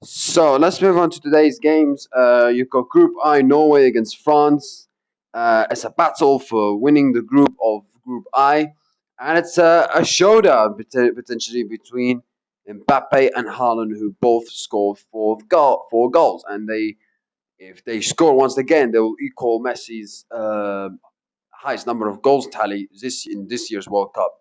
So let's move on to today's games. You've got Group I, Norway against France. It's a battle for winning the group of Group I, and it's a showdown potentially between Mbappe and Haaland, who both scored four goals. And if they score once again, they will equal Messi's highest number of goals tally in this year's World Cup,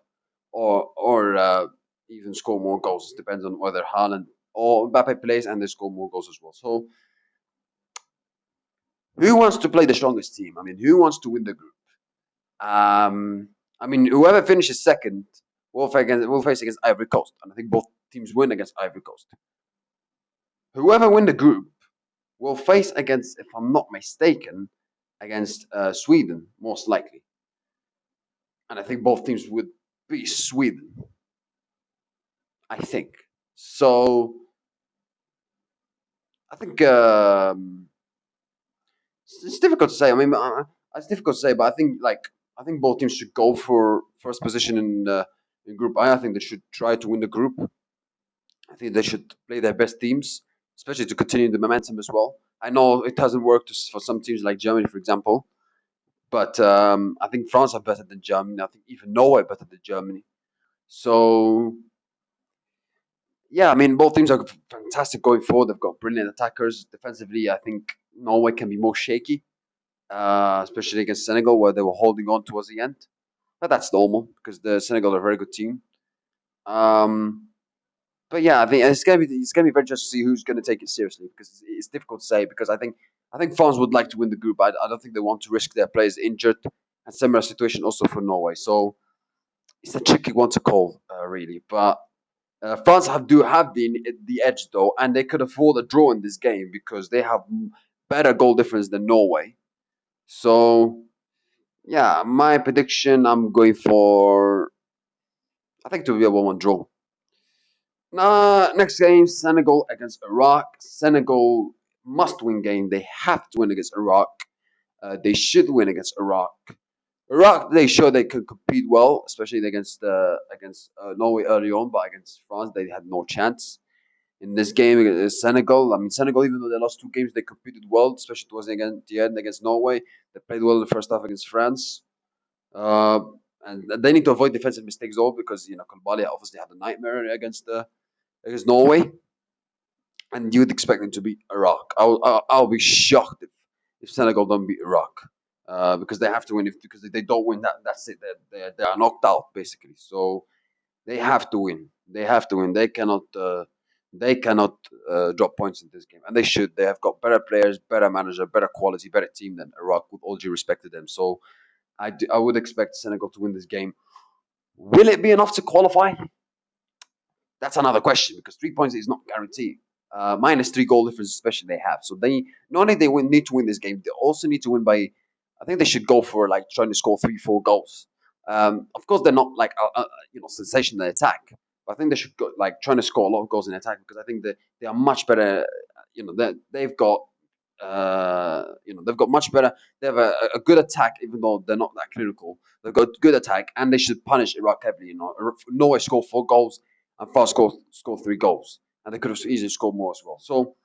or even score more goals. It depends on whether Haaland or Mbappe plays and they score more goals as well. So, who wants to play the strongest team? I mean, who wants to win the group? I mean, whoever finishes second will face against Ivory Coast, and I think both teams win against Ivory Coast. Whoever win the group will face against, if I'm not mistaken, against Sweden most likely, and I think both teams would be Sweden. I think so. I think it's difficult to say. I mean, it's difficult to say, but I think both teams should go for first position in Group I. I think they should try to win the group. I think they should play their best teams, especially to continue the momentum as well. I know it hasn't worked for some teams like Germany, for example, but I think France are better than Germany. I think even Norway better than Germany. So yeah, I mean, both teams are fantastic going forward. They've got brilliant attackers. Defensively, I think Norway can be more shaky, especially against Senegal, where they were holding on towards the end. But that's normal because the Senegal are a very good team. Um, but yeah, I think it's gonna be very interesting to see who's gonna take it seriously because it's difficult to say because I think France would like to win the group. I don't think they want to risk their players injured, and similar situation also for Norway. So it's a tricky one to call, really. But France do have the edge though, and they could afford a draw in this game because they have better goal difference than Norway. So yeah, my prediction, I'm going for, I think it will be a 1-1 draw. Next game, Senegal against Iraq. Senegal must win game. They have to win against Iraq. They should win against Iraq. Iraq, they show they can compete well, especially against Norway early on, but against France, they had no chance. In this game against Senegal, I mean, Senegal, even though they lost two games, they competed well, especially towards the end against Norway. They played well in the first half against France. Uh, and they need to avoid defensive mistakes though, because Koulibaly obviously had a nightmare against Norway, and you'd expect them to beat Iraq. I'll be shocked if Senegal don't beat Iraq, because they have to win. Because if they don't win, that's it. They are knocked out basically. So they have to win. They have to win. They cannot drop points in this game, and they should. They have got better players, better manager, better quality, better team than Iraq. With all due respect to them, so I would expect Senegal to win this game. Will it be enough to qualify? That's another question because 3 points is not guaranteed. Minus three goal difference, especially they have. So they not only need to win this game, they also need to win by. I think they should go for like trying to score 3-4 goals. Of course, they're not like sensational attack, but I think they should go like trying to score a lot of goals in attack because I think that they are much better. They've got they've got much better. They have a good attack, even though they're not that clinical. They've got good attack, and they should punish Iraq heavily. Norway scored 4 goals, and France scored 3 goals, and they could have easily scored more as well. So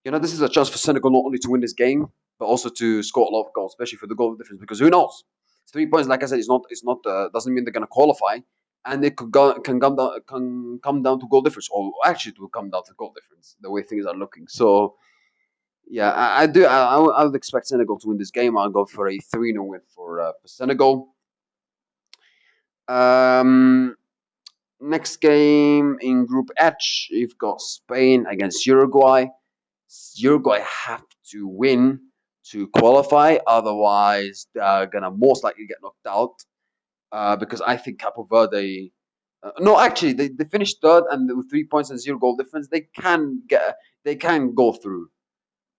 this is a chance for Senegal not only to win this game, but also to score a lot of goals, especially for the goal difference. Because who knows? 3 points, like I said, it's not doesn't mean they're going to qualify, and it can come down to goal difference, or actually it will come down to goal difference the way things are looking. So yeah, I do. I would expect Senegal to win this game. I'll go for a 3-0 win for Senegal. Um, Next game in Group H, you've got Spain against Uruguay. Uruguay have to win to qualify, otherwise they're gonna most likely get knocked out. Because I think Capo Verde. No, actually, they finished third, and with 3 points and zero goal difference, they can go through.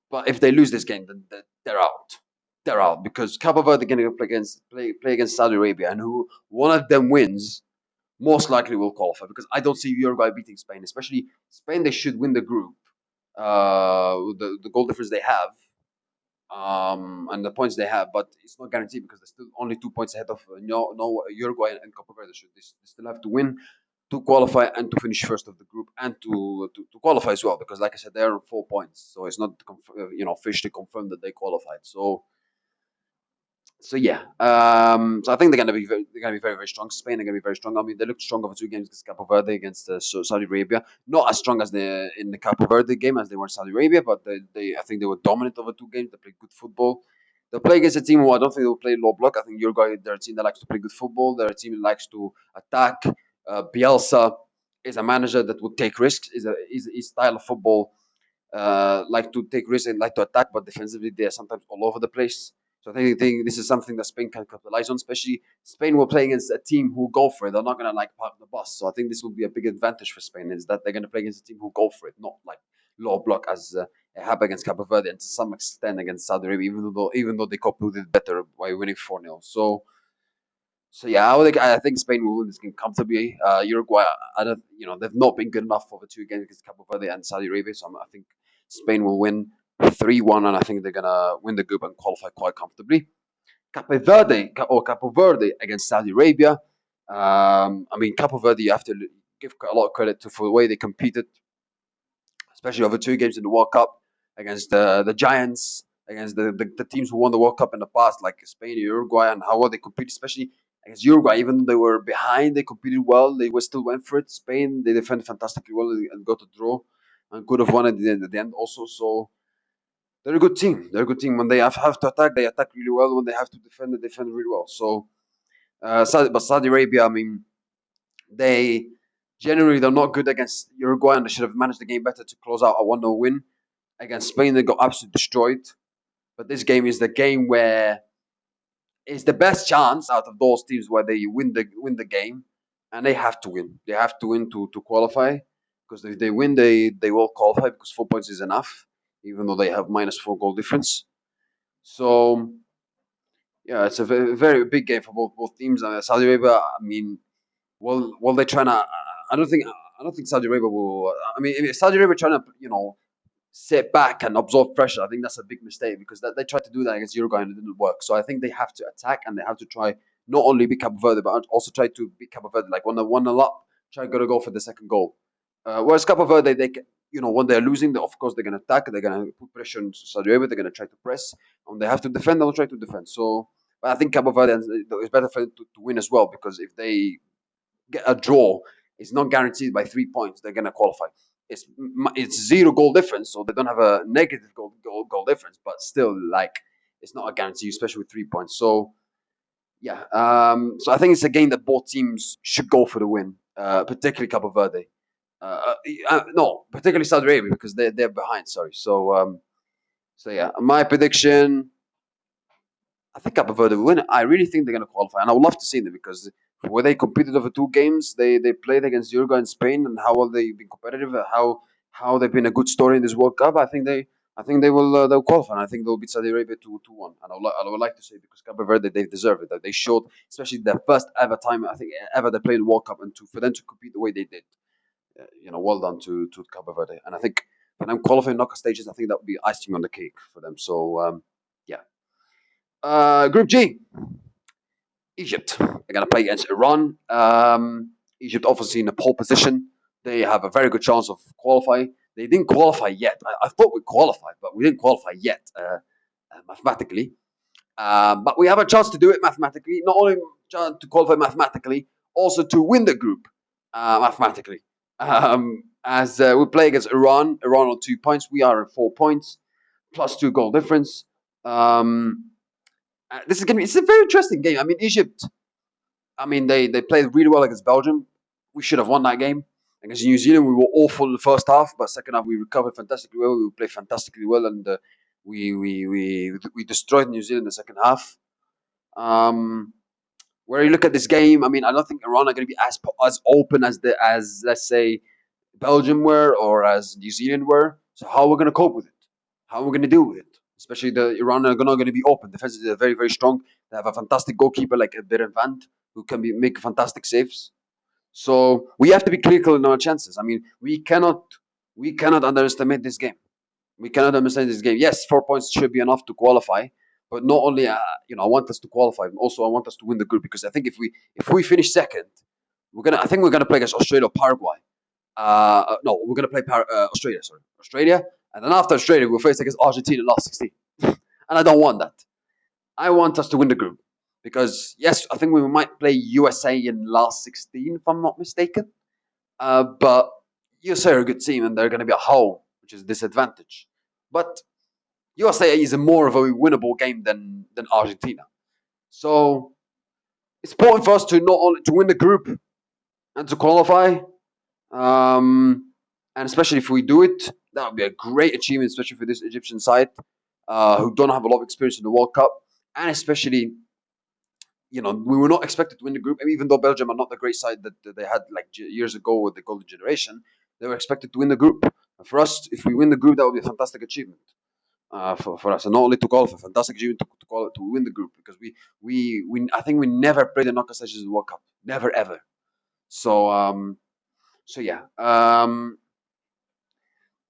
But if they lose this game, then they're out. They're out because Capo Verde are going to play against Saudi Arabia, and who one of them wins, most likely will qualify. Because I don't see Uruguay beating Spain, especially Spain. They should win the group. The goal difference they have, and the points they have, but it's not guaranteed because they're still only 2 points ahead of no Uruguay and Capo Verde. They still have to win. to qualify and to finish first of the group and to qualify as well, because like I said, they are on 4 points, so it's not officially confirmed that they qualified. So yeah, so I think they're gonna be very very strong. Spain are gonna be very strong. I mean, they looked strong over 2 games against Cape Verde, against Saudi Arabia. Not as strong as in the Cape Verde game as they were in Saudi Arabia, but I think they were dominant over 2 games. They played good football. They'll play against a team who I don't think they'll play low block. I think Uruguay, they're a team that likes to play good football. They're a team that likes to attack. Bielsa is a manager that would take risks. Is his style of football like to take risks and like to attack, but defensively they are sometimes all over the place. So I think this is something that Spain can capitalize on. Especially Spain will play against a team who go for it. They're not gonna like park the bus. So I think this will be a big advantage for Spain, is that they're gonna play against a team who go for it, not like low block as it happened against Cape Verde and to some extent against Saudi Arabia, even though they coped with it better by winning 4-0. So yeah, I think Spain will win this game comfortably. Uruguay, I don't, they've not been good enough over 2 games against Cape Verde and Saudi Arabia. So I think Spain will win 3-1, and I think they're gonna win the group and qualify quite comfortably. Cape Verde against Saudi Arabia. I mean, Cape Verde, you have to give a lot of credit for the way they competed, especially over 2 games in the World Cup against the giants, against the teams who won the World Cup in the past, like Spain and Uruguay, and how well they competed, especially against Uruguay. Even though they were behind, they competed well. They were still went for it. Spain, they defended fantastically well and got a draw and could have won at the end also. So they're a good team. They're a good team. When they have to attack, they attack really well. When they have to defend, they defend really well. So, but Saudi Arabia, I mean, they generally they're not good against Uruguay, and they should have managed the game better to close out a 1-0 win. Against Spain, they got absolutely destroyed. But this game is the game where it's the best chance out of those teams where they win the game, and they have to win. They have to win to qualify, because if they win, they will qualify, because 4 points is enough, even though they have -4 goal difference. So yeah, it's a very, very big game for both teams. Saudi Arabia, I mean, will they trying to? I don't think Saudi Arabia will. I mean, if Saudi Arabia trying to sit back and absorb pressure, I think that's a big mistake, because they tried to do that against Uruguay and it didn't work. So I think they have to attack, and they have to try not only beat Cape Verde but also try to beat Cape Verde. Like when they 1-0 up, try to go for the second goal. Whereas Cape Verde, when they're losing, of course they're going to attack. They're going to put pressure on Saudi Arabia. They're going to try to press. When they have to defend, they'll try to defend. So, but I think Cape Verde is better for them to win as well, because if they get a draw, it's not guaranteed by 3 points they're gonna qualify. It's 0 goal difference, so they don't have a negative goal difference, but still, like, it's not a guarantee, especially with 3 points. So yeah, so I think it's a game that both teams should go for the win, particularly Cape Verde. No, particularly Saudi Arabia, because they're behind. Sorry. So yeah, my prediction, I think Cape Verde will win. I really think they're going to qualify, and I would love to see them, because where they competed over 2 games, they played against Uruguay and Spain, and how well they've been competitive, how they've been a good story in this World Cup. I think they'll qualify. And I think they'll beat Saudi Arabia 2-1. And I would like to say, because Cape Verde, they deserve it. That they showed, especially their first ever time, I think ever they played in World Cup, and for them to compete the way they did, well done to Cape Verde. And I think for them qualifying knockout stages, I think that would be icing on the cake for them. So yeah. Group G, Egypt. They're going to play against Iran. Egypt obviously in a pole position. They have a very good chance of qualifying. They didn't qualify yet. I thought we qualified, but we didn't qualify yet mathematically. But we have a chance to do it mathematically. Not only to qualify mathematically, also to win the group mathematically. As we play against Iran. Iran on 2 points. We are at 4 points, plus 2 goal difference. This is gonna be. It's a very interesting game. I mean, Egypt. I mean, they played really well against Belgium. We should have won that game. Against New Zealand, we were awful in the first half, but second half we recovered fantastically well. We played fantastically well, and we destroyed New Zealand in the second half. Where you look at this game, I mean, I don't think Iran are going to be as open as let's say Belgium were, or as New Zealand were. So how are we going to cope with it? How are we going to deal with it? Especially the Iran are not going to be open. Defensively, they're very, very strong. They have a fantastic goalkeeper like Berevand, who can make fantastic saves. So we have to be critical in our chances. I mean, we cannot underestimate this game. We cannot understand this game. Yes, 4 points should be enough to qualify, but not only I want us to qualify, also I want us to win the group, because I think if we finish second, I think we're gonna play against Australia or Paraguay. No, we're gonna play Australia. Sorry, Australia, and then after Australia, we'll face against Argentina in last 16. And I don't want that. I want us to win the group because yes, I think we might play USA in last 16 if I'm not mistaken. But USA are a good team and they're going to be at home, which is a disadvantage. But USA is a more of a winnable game than Argentina. So it's important for us to not only to win the group and to qualify. Um, and especially if we do it, that would be a great achievement, especially for this Egyptian side who don't have a lot of experience in the World Cup, and especially we were not expected to win the group, even though Belgium are not the great side that they had like years ago with the golden generation. They were expected to win the group. For us, if we win the group, that would be a fantastic achievement for us, and not only to qualify, fantastic achievement to win the group because we I think we never played the knockout stages of the World Cup, never ever. So yeah.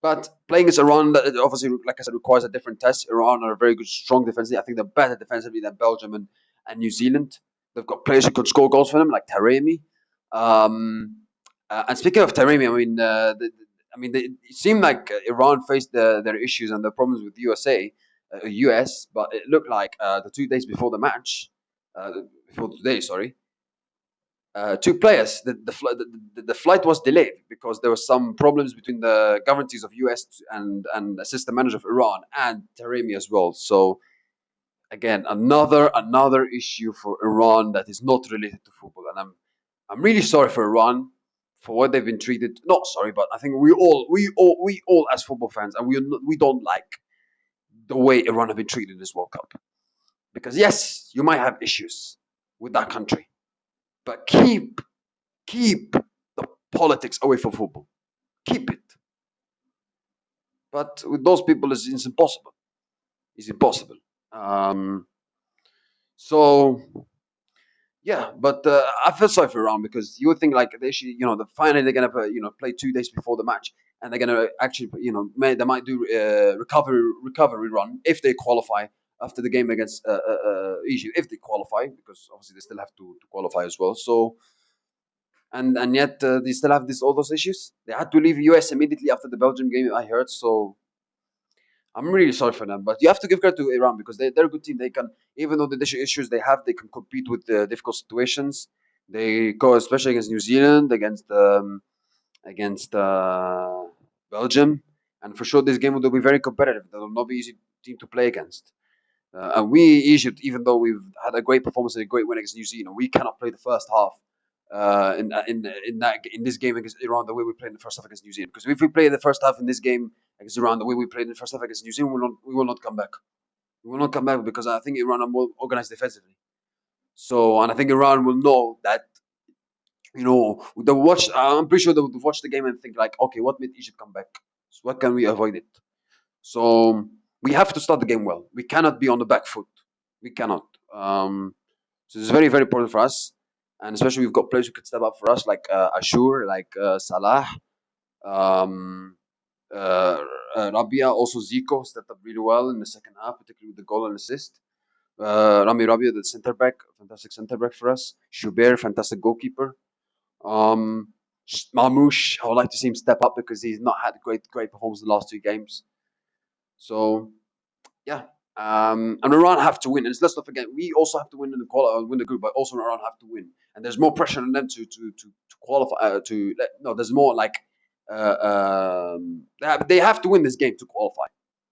But playing against Iran, that obviously, like I said, requires a different test. Iran are a very good, strong defensively. I think they're better defensively than Belgium and New Zealand. They've got players who can score goals for them, like Taremi. And speaking of Taremi, it seemed like Iran faced their issues and their problems with US, but it looked like the 2 days before the match, before today, sorry, two players. The flight was delayed because there were some problems between the governments of US and the system manager of Iran and Taremi as well. So again, another issue for Iran that is not related to football, and I'm really sorry for Iran for what they've been treated. Not sorry, but I think we all as football fans, and we don't like the way Iran have been treated in this World Cup. Because yes, you might have issues with that country, but keep the politics away from football. Keep it. But with those people, it's impossible. It's impossible. Um, so yeah, but I feel sorry for Iran because you would think like they should, finally they're gonna play 2 days before the match, and they're gonna actually, they might do recovery run if they qualify after the game against Egypt, if they qualify, because obviously they still have to qualify as well. So and yet they still have all those issues. They had to leave US immediately after the Belgium game, I heard. So I'm really sorry for them, but you have to give credit to Iran because they're a good team. They can, even though the issues they have, they can compete with the difficult situations. They go, especially against New Zealand, against Belgium, and for sure this game will be very competitive. They will not be easy team to play against. And we, Egypt, even though we've had a great performance and a great win against New Zealand, we cannot play the first half in this game against Iran the way we played in the first half against New Zealand. Because if we play the first half in this game against Iran the way we played in the first half against New Zealand, we will not come back. We will not come back because I think Iran are more organized defensively. So, and I think Iran will know that they'll watch. I'm pretty sure they'll watch the game and think like, okay, what made Egypt come back? So what can we avoid it? So we have to start the game well. We cannot be on the back foot. We cannot. So it's very, very important for us, and especially we've got players who could step up for us, like Ashur, like Salah, um, uh, Rabia, also Zico stepped up really well in the second half, particularly with the goal and assist. Rami Rabia, the center back, fantastic center back for us. Shubair, fantastic goalkeeper. Um, Marmoush, I would like to see him step up because he's not had great performance in the last 2 games. So yeah. And Iran have to win. And let's not forget, we also have to win in win the group, but also Iran have to win. And there's more pressure on them to qualify. No, there's more like they have to win this game to qualify.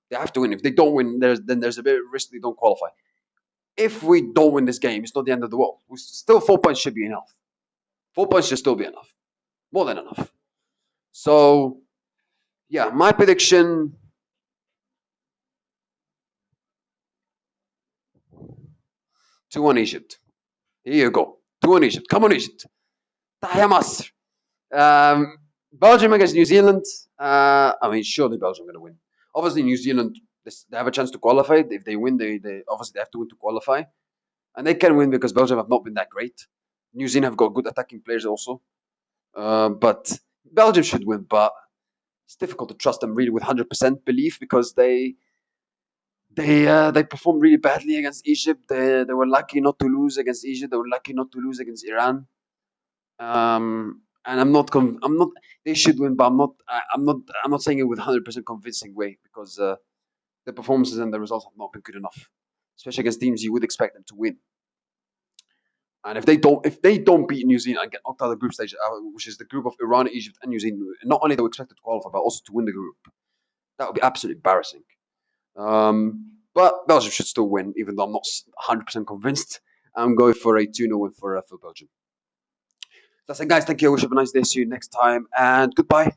They have to win. If they don't win, there's a bit of risk they don't qualify. If we don't win this game, it's not the end of the world. Still 4 points should be enough. 4 points should still be enough, more than enough. So yeah, my prediction. 2-1 Egypt. Here you go. 2-1 Egypt. Come on, Egypt. تحيا مصر. Belgium against New Zealand. Surely Belgium are going to win. Obviously, New Zealand, they have a chance to qualify. If they win, they obviously they have to win to qualify. And they can win because Belgium have not been that great. New Zealand have got good attacking players also. But Belgium should win. But it's difficult to trust them really with 100% belief because they performed really badly against Egypt. They were lucky not to lose against Egypt. They were lucky not to lose against Iran. And I'm not. They should win, but I'm not saying it with 100% convincing way because the performances and the results have not been good enough, especially against teams you would expect them to win. And if they don't beat New Zealand and get knocked out of the group stage, which is the group of Iran, Egypt, and New Zealand, not only they were expected to qualify, but also to win the group, that would be absolutely embarrassing. But Belgium should still win, even though I'm not 100% convinced. I'm going for a 2-0 win for Belgium. That's it, guys. Thank you. I wish you have a nice day. See you next time, and goodbye.